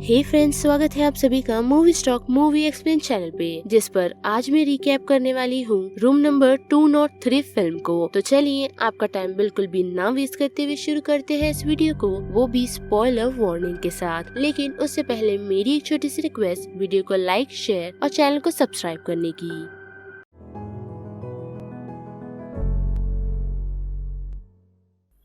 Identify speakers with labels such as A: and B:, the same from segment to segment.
A: हे friends, स्वागत है आप सभी का movie stock movie explain channel पे, जिस पर आज मैं रिकैप करने वाली हूँ रूम नंबर 203 फिल्म को। तो चलिए आपका टाइम बिल्कुल भी ना वेस्ट करते हुए शुरू करते हैं इस वीडियो को, वो भी स्पॉइलर वार्निंग के साथ। लेकिन उससे पहले मेरी एक छोटी सी रिक्वेस्ट, वीडियो को लाइक, शेयर और चैनल को सब्सक्राइब करने की।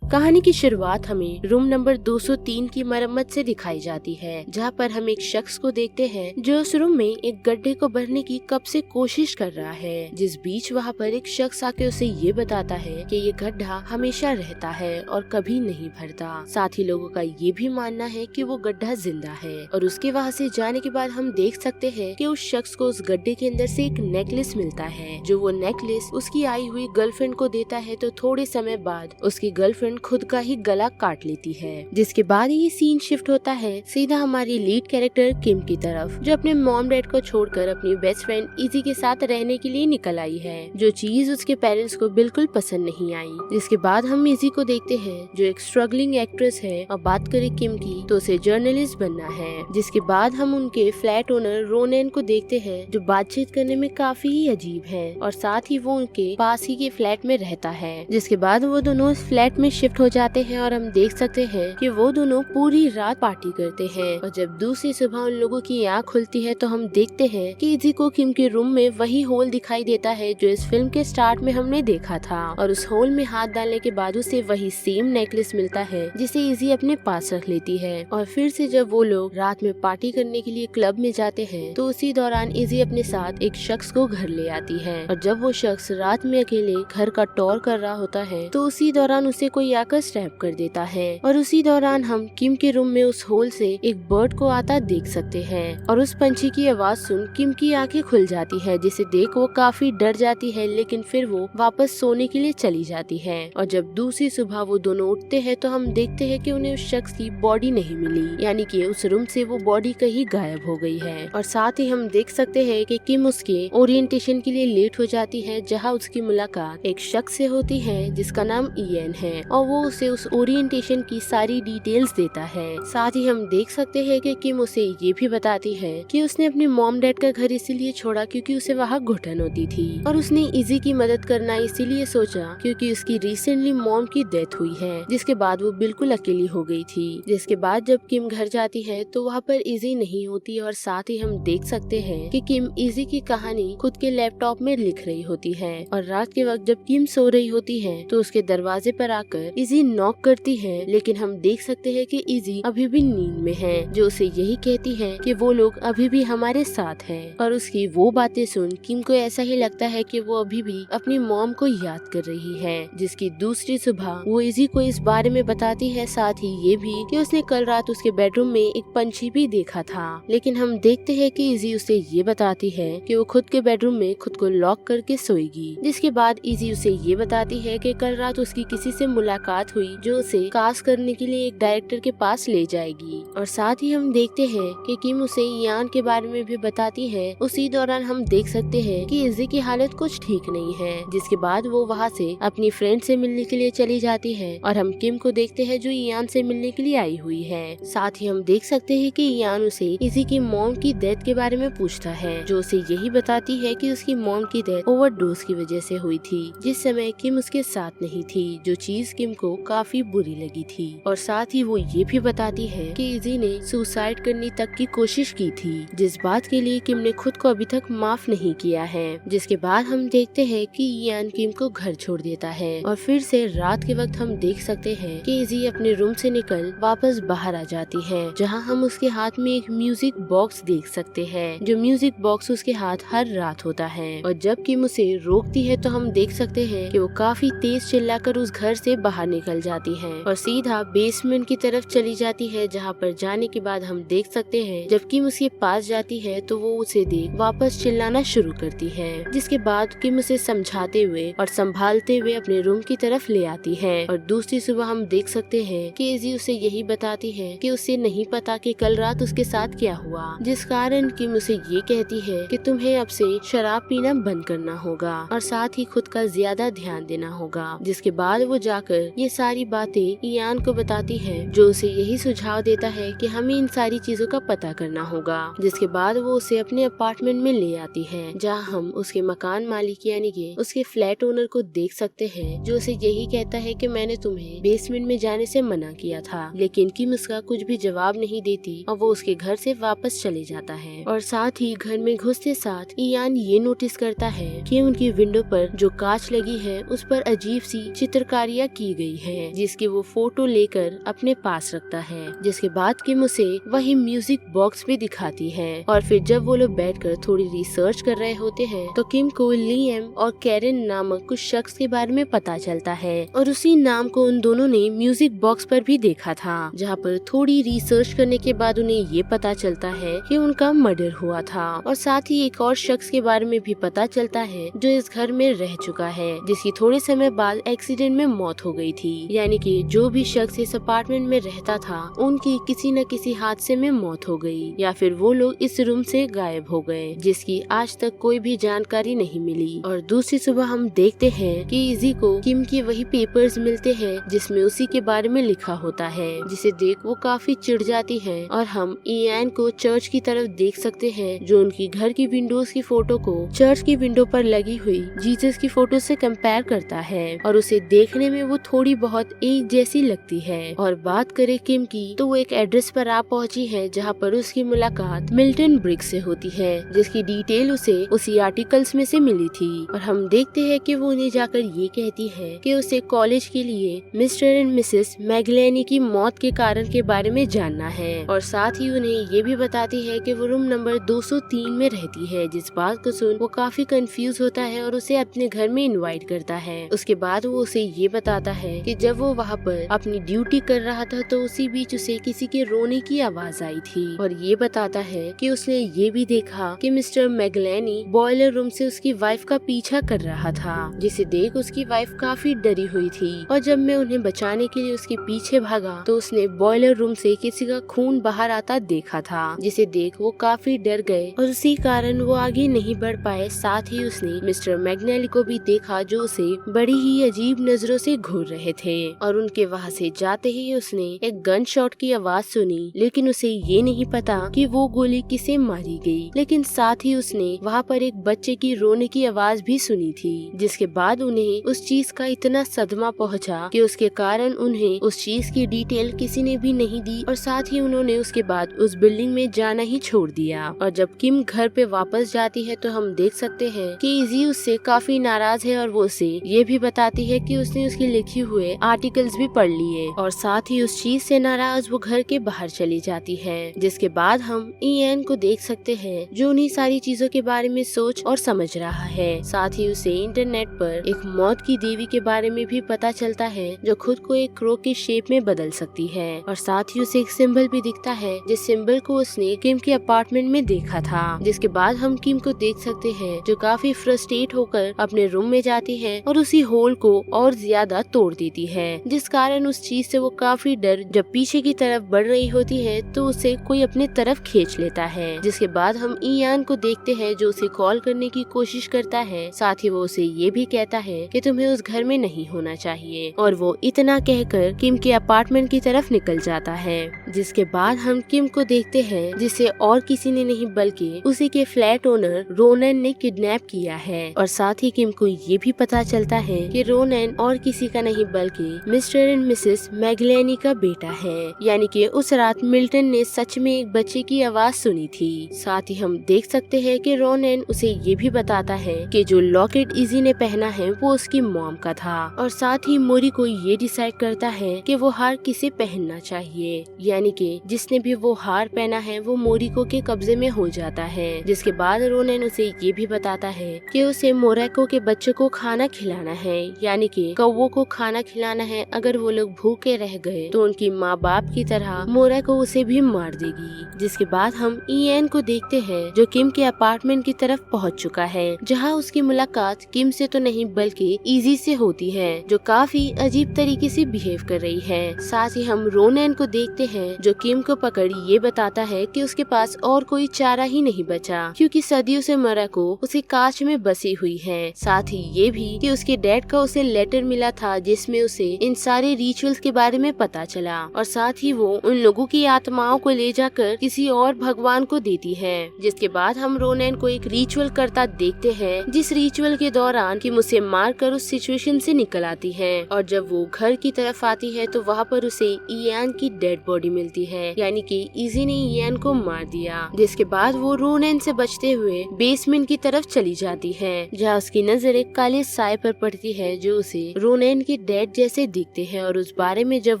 A: कहानी की शुरुआत हमें रूम नंबर 203 की मरम्मत से दिखाई जाती है, जहां पर हम एक शख्स को देखते हैं जो उस रूम में एक गड्ढे को भरने की कब से कोशिश कर रहा है। जिस बीच वहां पर एक शख्स आके उसे ये बताता है कि ये गड्ढा हमेशा रहता है और कभी नहीं भरता। साथ ही लोगों का ये भी मानना है कि वो गड्ढा जिंदा है। और उसके वहाँ से जाने के बाद हम देख सकते हैं कि उस शख्स को उस गड्ढे के अंदर से एक नेकलेस मिलता है, जो वो नेकलेस उसकी आई हुई गर्लफ्रेंड को देता है। तो थोड़े समय बाद उसकी गर्लफ्रेंड खुद का ही गला काट लेती है, जिसके बाद ये सीन शिफ्ट होता है सीधा हमारी लीड कैरेक्टर किम की तरफ, जो अपने मॉम डैड को छोड़कर अपनी बेस्ट फ्रेंड इजी के साथ रहने के लिए निकल आई है, जो चीज उसके पेरेंट्स को बिल्कुल पसंद नहीं आई। जिसके बाद हम इजी को देखते हैं जो एक स्ट्रगलिंग एक्ट्रेस है, और बात करें किम की तो उसे जर्नलिस्ट बनना है। जिसके बाद हम उनके फ्लैट ओनर रोनेन को देखते हैं, जो बातचीत करने में काफी ही अजीब है, और साथ ही वो उनके पास ही के फ्लैट में रहता है। जिसके बाद वो दोनों इस फ्लैट में शिफ्ट हो जाते हैं, और हम देख सकते हैं कि वो दोनों पूरी रात पार्टी करते हैं। और जब दूसरी सुबह उन लोगों की आँख खुलती है तो हम देखते हैं कि इजी को किम के रूम में वही होल दिखाई देता है जो इस फिल्म के स्टार्ट में हमने देखा था। और उस होल में हाथ डालने के बाद उसे वही सेम नेकलेस मिलता है, जिसे इजी अपने पास रख लेती है। और फिर से जब वो लोग रात में पार्टी करने के लिए क्लब में जाते हैं, तो उसी दौरान इजी अपने साथ एक शख्स को घर ले आती है। और जब वो शख्स रात में अकेले घर का टूर कर रहा होता है, तो उसी दौरान उसे कोई आकर स्नैप कर देता है। और उसी दौरान हम किम के रूम में उस होल से एक बर्ड को आता देख सकते हैं, और उस पंछी की आवाज सुन किम की आंखें खुल जाती है, जिसे देख वो काफी डर जाती है। लेकिन फिर वो वापस सोने के लिए चली जाती है। और जब दूसरी सुबह वो दोनों उठते हैं तो हम देखते हैं कि उन्हें उस शख्स की बॉडी नहीं मिली, यानी कि उस रूम से वो बॉडी कहीं गायब हो गई है। और साथ ही हम देख सकते हैं कि किम उसके ओरिएंटेशन के लिए लेट हो जाती है, जहाँ उसकी मुलाकात एक शख्स से होती है जिसका नाम इयन है, और वो उसे उस ओरिएंटेशन की सारी डिटेल्स देता है। साथ ही हम देख सकते हैं कि किम उसे ये भी बताती है कि उसने अपने मॉम डैड का घर इसीलिए छोड़ा क्योंकि उसे वहाँ घुटन होती थी, और उसने इजी की मदद करना इसीलिए सोचा क्योंकि उसकी रिसेंटली मॉम की डेथ हुई है, जिसके बाद वो बिल्कुल अकेली हो गई थी। जिसके बाद जब किम घर जाती है तो वहाँ पर इजी नहीं होती, और साथ ही हम देख सकते हैं कि किम इजी की कहानी खुद के लैपटॉप में लिख रही होती है। और रात के वक्त जब किम सो रही होती है तो उसके दरवाजे पर आकर इजी नॉक करती है, लेकिन हम देख सकते हैं कि इजी अभी भी नींद में है, जो उसे यही कहती है कि वो लोग अभी भी हमारे साथ हैं। और उसकी वो बातें सुन किम को ऐसा ही लगता है कि वो अभी भी अपनी मॉम को याद कर रही है। जिसकी दूसरी सुबह वो इजी को इस बारे में बताती है, साथ ही ये भी कि उसने कल रात उसके बेडरूम में एक पंछी भी देखा था। लेकिन हम देखते हैं कि इजी उसे ये बताती है कि वो खुद के बेडरूम में खुद को लॉक करके सोएगी। जिसके बाद इजी उसे ये बताती है कि कल रात उसकी किसी से मुलाकात हुई जो उसे कास्ट करने के लिए एक डायरेक्टर के पास ले जाएगी। और साथ ही हम देखते हैं कि किम उसे यान के बारे में भी बताती है। उसी दौरान हम देख सकते हैं कि इजी की हालत कुछ ठीक नहीं है। जिसके बाद वो वहाँ से अपनी फ्रेंड से मिलने के लिए चली जाती है, और हम किम को देखते हैं जो यान से मिलने के लिए आई हुई है। साथ ही हम देख सकते हैं कि यान उसे इजी की मॉम की डेथ के बारे में पूछता है, जो उसे यही बताती है कि उसकी मॉम की डेथ ओवरडोज की वजह से हुई थी, जिस समय किम उसके साथ नहीं थी, जो चीज किम को काफी बुरी लगी थी। और साथ ही वो ये भी बताती है कि इजी ने सुसाइड करने तक की कोशिश की थी, जिस बात के लिए किम ने खुद को अभी तक माफ नहीं किया है। जिसके बाद हम देखते हैं कि यान किम को घर छोड़ देता है, और फिर से रात के वक्त हम देख सकते हैं कि इजी अपने रूम से निकल वापस बाहर आ जाती है, जहां हम उसके हाथ में एक म्यूजिक बॉक्स देख सकते हैं, जो म्यूजिक बॉक्स उसके हाथ हर रात होता है। और जब किम उसे रोकती है तो हम देख सकते हैं कि वो काफी तेज चिल्लाकर उस घर से बाहर निकल जाती है, और सीधा बेसमेंट की तरफ चली जाती है, जहाँ पर जाने के बाद हम देख सकते हैं जब किम उसके पास जाती है तो वो उसे देख वापस चिल्लाना शुरू करती है। जिसके बाद किम उसे समझाते हुए और संभालते हुए अपने रूम की तरफ ले आती है। और दूसरी सुबह हम देख सकते हैं कि इजी उसे यही बताती है कि उसे नहीं पता कि कल रात उसके साथ क्या हुआ, जिस कारण किम उसे ये कहती है कि तुम्हें अब से शराब पीना बंद करना होगा और साथ ही खुद का ज्यादा ध्यान देना होगा। जिसके बाद वो जाकर आकर ये सारी बातें इयान को बताती है, जो उसे यही सुझाव देता है कि हमें इन सारी चीजों का पता करना होगा। जिसके बाद वो उसे अपने अपार्टमेंट में ले आती है, जहाँ हम उसके मकान मालिक यानी कि उसके फ्लैट ओनर को देख सकते हैं, जो उसे यही कहता है कि मैंने तुम्हें बेसमेंट में जाने से मना किया था। लेकिन किम उसका कुछ भी जवाब नहीं देती और वो उसके घर से वापस चले जाता है। और साथ ही घर में घुसते साथ इयान ये नोटिस करता है कि उनकी विंडो पर जो कांच लगी है उस पर अजीब सी चित्रकारियां की गई है, जिसकी वो फोटो लेकर अपने पास रखता है। जिसके बाद किम उसे वही म्यूजिक बॉक्स भी दिखाती है। और फिर जब वो लोग बैठकर थोड़ी रिसर्च कर रहे होते हैं तो किम को लियम और कैरन नामक कुछ शख्स के बारे में पता चलता है, और उसी नाम को उन दोनों ने म्यूजिक बॉक्स पर भी देखा था। जहाँ पर थोड़ी रिसर्च करने के बाद उन्हें ये पता चलता है कि उनका मर्डर हुआ था। और साथ ही एक और शख्स के बारे में भी पता चलता है जो इस घर में रह चुका है, जिसकी थोड़े समय बाद एक्सीडेंट में मौत हो गई थी। यानी कि जो भी शख्स इस अपार्टमेंट में रहता था उनकी किसी न किसी हादसे में मौत हो गई, या फिर वो लोग इस रूम से गायब हो गए, जिसकी आज तक कोई भी जानकारी नहीं मिली। और दूसरी सुबह हम देखते हैं कि इजी को किम के वही पेपर्स मिलते हैं जिसमें उसी के बारे में लिखा होता है, जिसे देख वो काफी चिढ़ जाती है। और हम इयान को चर्च की तरफ देख सकते हैं, जो उनकी घर की विंडोज की फोटो को चर्च की विंडो पर लगी हुई जीसस की फोटो से कंपेयर करता है, और उसे देखने में वो थोड़ी बहुत एक जैसी लगती है। और बात करें किम की तो वो एक एड्रेस पर आ पहुंची है, जहाँ पर उसकी मुलाकात मिल्टन ब्रिग्स से होती है, जिसकी डिटेल उसे उसी आर्टिकल्स में से मिली थी। और हम देखते हैं कि वो उन्हें जाकर ये कहती है कि उसे कॉलेज के लिए मिस्टर एंड मिसेस मैगलेनी की मौत के कारण के बारे में जानना है। और साथ ही उन्हें ये भी बताती है कि वो रूम नंबर 203 में रहती है, जिस बात को सुन वो काफी कंफ्यूज होता है और उसे अपने घर में इनवाइट करता है। उसके बाद वो उसे ये बताता है कि जब वो वहाँ पर अपनी ड्यूटी कर रहा था तो उसी बीच उसे किसी के रोने की आवाज आई थी। और ये बताता है कि उसने ये भी देखा कि मिस्टर मैगलेनी बॉयलर रूम से उसकी वाइफ का पीछा कर रहा था, जिसे देख उसकी वाइफ काफी डरी हुई थी। और जब मैं उन्हें बचाने के लिए उसके पीछे भागा तो उसने बॉयलर रूम से किसी का खून बाहर आता देखा था, जिसे देख वो काफी डर गए और उसी कारण वो आगे नहीं बढ़ पाए। साथ ही उसने मिस्टर मैगनेली को भी देखा, जो उसे बड़ी ही अजीब नजरों से घूर रहे थे। और उनके वहाँ से जाते ही उसने एक गन शॉट की आवाज सुनी, लेकिन उसे ये नहीं पता कि वो गोली किसे मारी गई। लेकिन साथ ही उसने वहाँ पर एक बच्चे की रोने की आवाज भी सुनी थी, जिसके बाद उन्हें उस चीज का इतना सदमा पहुँचा कि उसके कारण उन्हें उस चीज की डिटेल किसी ने भी नहीं दी। और साथ ही उन्होंने उसके बाद उस बिल्डिंग में जाना ही छोड़ दिया। और जब किम घर पे वापस जाती है तो हम देख सकते हैं कि इजी उससे काफी नाराज है, और वो उसे ये भी बताती है कि उसने उसके लिखे हुए आर्टिकल्स भी पढ़ लिए। और साथ ही उस चीज से नाराज वो घर के बाहर चली जाती है। जिसके बाद हम इयान को देख सकते हैं, जो उन्हीं सारी चीजों के बारे में सोच और समझ रहा है। साथ ही उसे इंटरनेट पर एक मौत की देवी के बारे में भी पता चलता है, जो खुद को एक क्रो की शेप में बदल सकती है। और साथ ही उसे एक सिंबल भी दिखता है, जिस सिंबल को उसने किम के अपार्टमेंट में देखा था। जिसके बाद हम किम को देख सकते हैं, जो काफी फ्रस्ट्रेट होकर अपने रूम में जाती है और उसी होल को और ज्यादा तोड़ देती है, जिस कारण उस चीज से वो काफी डर जब पीछे की तरफ बढ़ रही होती है तो उसे कोई अपने तरफ खींच लेता है। जिसके बाद हम इयान को देखते हैं, जो उसे कॉल करने की कोशिश करता है। साथ ही वो उसे ये भी कहता है कि तुम्हें उस घर में नहीं होना चाहिए, और वो इतना कहकर किम के अपार्टमेंट की तरफ निकल जाता है। जिसके बाद हम किम को देखते हैं, जिसे और किसी ने नहीं बल्कि उसी के फ्लैट ओनर रोनन ने किडनैप किया है। और साथ ही किम को ये भी पता चलता है कि रोनन और किसी का नहीं बल्कि मिस्टर एंड मिसेस मैगलेनी का बेटा है। यानी कि उस रात मिल्टन ने सच में एक बच्चे की आवाज सुनी थी। साथ ही हम देख सकते हैं कि रोनन उसे ये भी बताता है कि जो लॉकेट इजी ने पहना है वो उसकी मॉम का था। और साथ ही मोरी को ये डिसाइड करता है कि वो हार किसे पहनना चाहिए, यानी कि जिसने भी वो हार पहना है वो मोरिको के कब्जे में हो जाता है। जिसके बाद रोनन उसे ये भी बताता है कि उसे मोरैको के बच्चों को खाना खिलाना है, यानी कि कौवों को खाना खिलाना है। अगर वो लोग भूखे रह गए तो उनकी माँ बाप की तरह मोरैको उसे भी मार देगी। जिसके बाद हम इयान को देखते हैं, जो किम के अपार्टमेंट की तरफ पहुँच चुका है, जहाँ उसकी मुलाकात किम से तो नहीं बल्कि इजी से होती है, जो काफी अजीब तरीके से बिहेव कर रही है। साथ ही हम रोनन को देखते हैं, जो किम को पकड़ ये बताता है कि उसके पास और कोई चारा ही नहीं बचा, क्योंकि सदियों से मोरैको उसे कांच में बसी हुई है। साथ ही ये भी कि उसके डैड का उसे लेटर मिला था, जिसमें जिसमें उसे इन सारे रिचुअल्स के बारे में पता चला और साथ ही वो उन लोगों की आत्माओं को ले जाकर किसी और भगवान को देती है। जिसके बाद हम रोनैन को एक रिचुअल करता देखते हैं, जिस रिचुअल के दौरान किम उसे मार कर उस सिचुएशन से निकल आती है और जब वो घर की तरफ आती है तो वहाँ पर उसे इयान की डेड बॉडी मिलती है, यानी कि इजी ने इयान को मार दिया। जिसके बाद वो रोनैन से बचते हुए बेसमेंट की तरफ चली जाती है, जहाँ उसकी नजर एक काले साए पर पड़ती है जो उसे रोनैन के डैड जैसे दिखते हैं और उस बारे में जब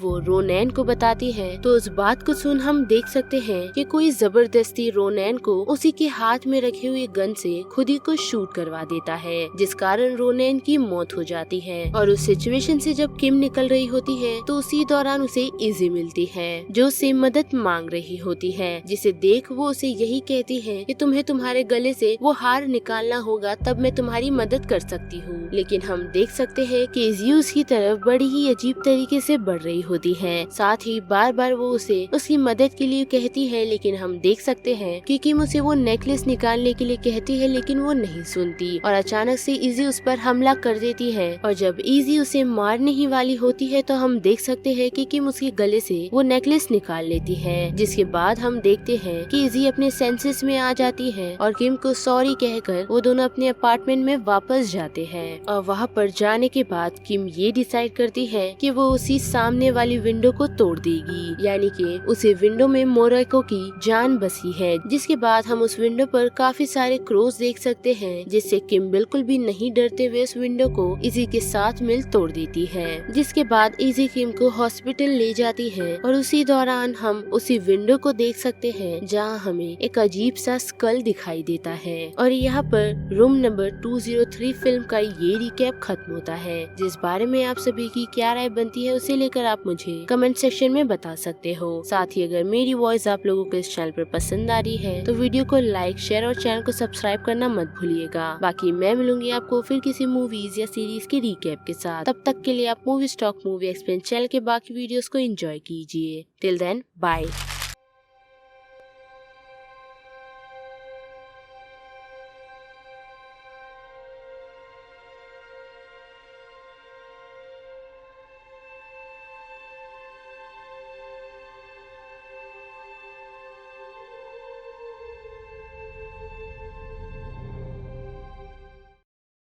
A: वो रोनैन को बताती है तो उस बात को सुन हम देख सकते हैं कि कोई जबरदस्ती रोनैन को उसी के हाथ में रखे हुए गन से खुद ही को शूट करवा देता है, जिस कारण रोनैन की मौत हो जाती है। और उस सिचुएशन से जब किम निकल रही होती है तो उसी दौरान उसे इजी मिलती है जो उससे मदद मांग रही होती है, जिसे देख वो उसे यही कहती है कि तुम्हें तुम्हारे गले से वो हार निकालना होगा, तब मैं तुम्हारी मदद कर सकती हूँ। लेकिन हम देख सकते हैं कि इजी उसकी तरफ बड़ी ही अजीब तरीके से बढ़ रही होती है, साथ ही बार बार वो उसे उसकी मदद के लिए कहती है, लेकिन हम देख सकते हैं कि किम उसे वो नेकलेस निकालने के लिए कहती है लेकिन वो नहीं सुनती और अचानक से इजी उस पर हमला कर देती है। और जब इजी उसे मारने ही वाली होती है तो हम देख सकते हैं कि किम उसके गले से वो नेकलेस निकाल लेती है, जिसके बाद हम देखते हैं कि इजी अपने सेंसेस में आ जाती है और किम को सॉरी कहकर वो दोनों अपने अपार्टमेंट में वापस जाते हैं। और वहाँ पर जाने के बाद किम ये डिसाइड करती है कि वो उसी सामने वाली विंडो को तोड़ देगी, यानी कि उसी विंडो में मोरेको की जान बसी है। जिसके बाद हम उस विंडो पर काफी सारे क्रोस देख सकते हैं, जिससे किम बिल्कुल भी नहीं डरते हुए उस विंडो को इजी के साथ मिल तोड़ देती है। जिसके बाद इजी किम को हॉस्पिटल ले जाती है और उसी दौरान हम उसी विंडो को देख सकते हैं जहाँ हमें एक अजीब सा स्कल दिखाई देता है। और यहाँ पर रूम नंबर 203 फिल्म का ये रिकैप खत्म होता है। जिस बारे में आप सभी की क्या राय बनती है उसे लेकर आप मुझे कमेंट सेक्शन में बता सकते हो। साथ ही अगर मेरी वॉइस आप लोगों को इस चैनल पर पसंद आ रही है तो वीडियो को लाइक, शेयर और चैनल को सब्सक्राइब करना मत भूलिएगा। बाकी मैं मिलूंगी आपको फिर किसी मूवीज या सीरीज के रिकैप के साथ। तब तक के लिए आप movie stock movie explain channel के बाकी वीडियोस को एंजॉय कीजिए। Till then bye.